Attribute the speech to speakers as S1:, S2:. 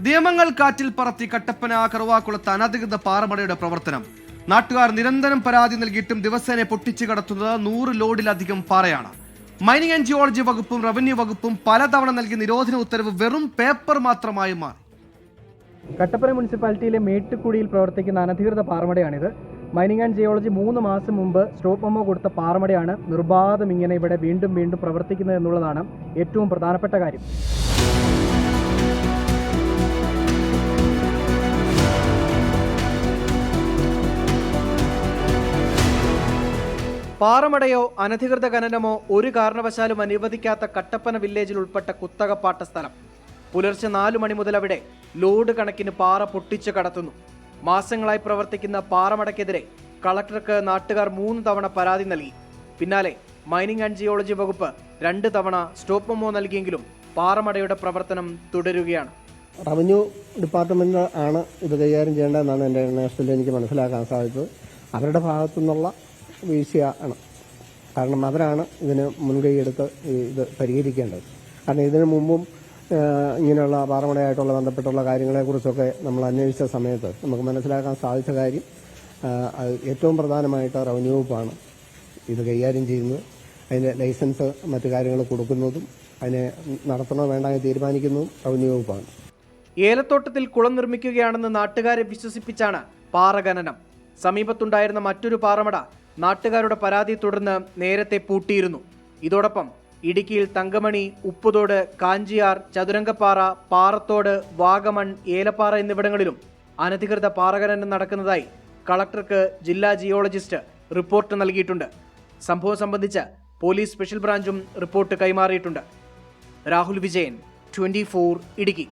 S1: നിയമങ്ങൾ കാറ്റിൽ പറത്തി കട്ടപ്പന കറുവാക്കുളത്ത് അനധികൃത പാറമടയുടെ പ്രവർത്തനം. നാട്ടുകാർ നിരന്തരം പരാതി നൽകിയിട്ടും ദിവസേന പൊട്ടിച്ചു കടത്തുന്നത് 100 ലോഡിലധികം പാറയാണ്. മൈനിങ് ആൻഡ് ജിയോളജി വകുപ്പും റവന്യൂ വകുപ്പും പലതവണ നൽകിയ നിരോധന ഉത്തരവ് വെറും പേപ്പർ മാത്രമായി മാറി.
S2: കട്ടപ്പന മുനിസിപ്പാലിറ്റിയിലെ മേട്ടുക്കുടിയിൽ പ്രവർത്തിക്കുന്ന അനധികൃത പാറമടയാണിത്. മൈനിങ് ആൻഡ് ജിയോളജി 3 മാസം മുമ്പ് സ്റ്റോപ്പ് മെമ്മോ കൊടുത്ത പാറമടയാണ് നിർബാധം ഇങ്ങനെ ഇവിടെ വീണ്ടും വീണ്ടും പ്രവർത്തിക്കുന്നത് എന്നുള്ളതാണ് ഏറ്റവും പ്രധാനപ്പെട്ട കാര്യം. പാറമടയോ അനധികൃത ഖനനമോ ഒരു കാരണവശാലും അനുവദിക്കാത്ത കട്ടപ്പന വില്ലേജിൽ ഉൾപ്പെട്ട കുത്തകപ്പാട്ട സ്ഥലം. പുലർച്ചെ 4 മണി മുതൽ അവിടെ ലോഡ് കണക്കിന് പാറ പൊട്ടിച്ചു കടത്തുന്നു. മാസങ്ങളായി പ്രവർത്തിക്കുന്ന പാറമടയ്ക്കെതിരെ കളക്ടർക്ക് നാട്ടുകാർ 3 തവണ പരാതി നൽകി. പിന്നാലെ മൈനിങ് ആൻഡ് ജിയോളജി വകുപ്പ് 2 തവണ സ്റ്റോപ്പ് മെമ്മോ നൽകിയെങ്കിലും പാറമടയുടെ പ്രവർത്തനം തുടരുകയാണ്.
S3: റവന്യൂ ഡിപ്പാർട്ട്മെന്റ് ആണ് ഇത് കൈകാര്യം ചെയ്യേണ്ടതെന്നാണ് എൻ്റെ അന്വേഷണത്തിൽ എനിക്ക് മനസ്സിലാക്കാൻ സാധിച്ചത്. അവരുടെ ഭാഗത്തു നിന്നുള്ള വീഴ്ചയാണ്. കാരണം അവരാണ് ഇതിന് മുൻകൈയെടുത്ത് ഇത് പരിഹരിക്കേണ്ടത്. കാരണം ഇതിനു മുമ്പും ഇങ്ങനെയുള്ള പാറമടയായിട്ടുള്ള ബന്ധപ്പെട്ടുള്ള കാര്യങ്ങളെക്കുറിച്ചൊക്കെ നമ്മൾ അന്വേഷിച്ച സമയത്ത് നമുക്ക് മനസ്സിലാക്കാൻ സാധിച്ച കാര്യം ഏറ്റവും പ്രധാനമായിട്ട് റവന്യൂ വകുപ്പാണ് ഇത് കൈകാര്യം ചെയ്യുന്നത്. അതിൻ്റെ ലൈസൻസ് മറ്റു കാര്യങ്ങൾ കൊടുക്കുന്നതും അതിനെ നടത്തണോ വേണ്ട തീരുമാനിക്കുന്നതും റവന്യൂ വകുപ്പാണ്.
S2: ഏലത്തോട്ടത്തിൽ കുളം നിർമ്മിക്കുകയാണെന്ന് നാട്ടുകാരെ വിശ്വസിപ്പിച്ചാണ് പാറ ഖനനം. സമീപത്തുണ്ടായിരുന്ന മറ്റൊരു പാറമട നാട്ടുകാരുടെ പരാതിയെ തുടർന്ന് നേരത്തെ പൂട്ടിയിരുന്നു. ഇതോടൊപ്പം ഇടുക്കിയിൽ തങ്കമണി, ഉപ്പുതോട്, കാഞ്ചിയാർ, ചതുരംഗപ്പാറ, പാറത്തോട്, വാഗമൺ, ഏലപ്പാറ എന്നിവിടങ്ങളിലും അനധികൃത പാറഖനനം നടക്കുന്നതായി കളക്ടർക്ക് ജില്ലാ ജിയോളജിസ്റ്റ് റിപ്പോർട്ട് നൽകിയിട്ടുണ്ട്. സംഭവം സംബന്ധിച്ച് പോലീസ് സ്പെഷ്യൽ ബ്രാഞ്ചും റിപ്പോർട്ട് കൈമാറിയിട്ടുണ്ട്. രാഹുൽ വിജയൻ, 24 ഇടുക്കി.